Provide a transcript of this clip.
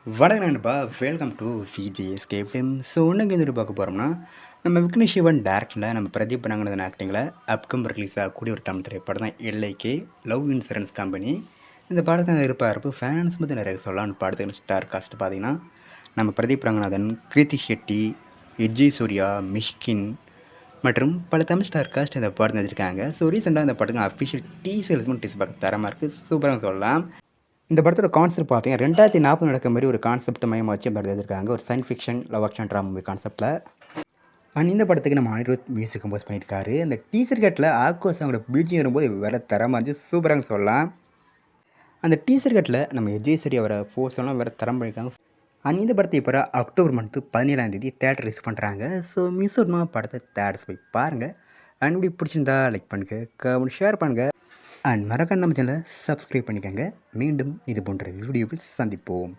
வணக்கம் நண்பா, welcome to VGSK film. So இன்னைக்கு வந்துட்டு பார்க்க போகிறோம்னா, நம்ம விக்னேஷ் சிவன் டேரக்டரில் நம்ம பிரதீப் ரங்கநாதன் ஆக்டிங்கில் அப்கம் ரிலீஸ் ஆகக்கூடிய ஒரு தமிழ் திரைப்படம் தான் எல்ஐகே லவ் இன்சூரன்ஸ் கம்பெனி. இந்த படத்தை எதிர்பார்ப்பு ஃபேன்ஸ் பற்றி நிறைய சொல்லலாம்னு படத்துக்கு ஸ்டார் காஸ்ட் பார்த்தீங்கன்னா, நம்ம பிரதீப் ரங்கநாதன், கிருத்தி ஷெட்டி, விஜய் சூர்யா, மிஷ்கின் மற்றும் பல தமிழ் ஸ்டார் காஸ்ட் இந்த படம் வச்சுருக்காங்க. ஸோ ரீசெண்டாக இந்த படத்துக்கு அஃபிஷியல் டீசர்ஸ் பார்க்க தரமாக இருக்குது, சூப்பராக சொல்லலாம். இந்த படத்தோட கான்செப்ட் பார்த்தீங்கன்னா 2040 நடக்கிற மாதிரி ஒரு கான்செப்ட் மையமாக வச்சு படம் எடுத்திருக்காங்க. ஒரு science fiction love action drama movie கான்செப்ட்டில். அண்ட் இந்த படத்துக்கு நம்ம அனிருத் மியூசிக் கம்போஸ் பண்ணியிருக்காரு. அந்த டீசர் கட்டில் ஆக்வாஸ் அவங்களோட பிஜிஎம் வரும்போது வேறு தரமாக இருந்துச்சு, சூப்பராக சொல்லலாம். அந்த டீசர் கட்டில் நம்ம விஜய் சூர்யா அவரை ஃபோர்ஸ்லாம் வேறு தரம் பண்ணியிருக்காங்க. அண்ட் இந்த படத்தை இப்போ அக்டோபர் மந்த்து 17 தேட்டர் ரிலீஸ் பண்ணுறாங்க. ஸோ மிஸ் அவுட்மா படத்தை தேட்டர்ஸ் போய் பாருங்கள். அண்ட் இப்படி பிடிச்சிருந்தா லைக் பண்ணுங்கள், கமெண்ட் ஷேர் பண்ணுங்கள். அண்ட் மறக்காம நம்ம சேனலை சப்ஸ்கிரைப் பண்ணிக்கோங்க. மீண்டும் இது போன்ற வீடியோவில் சந்திப்போம்.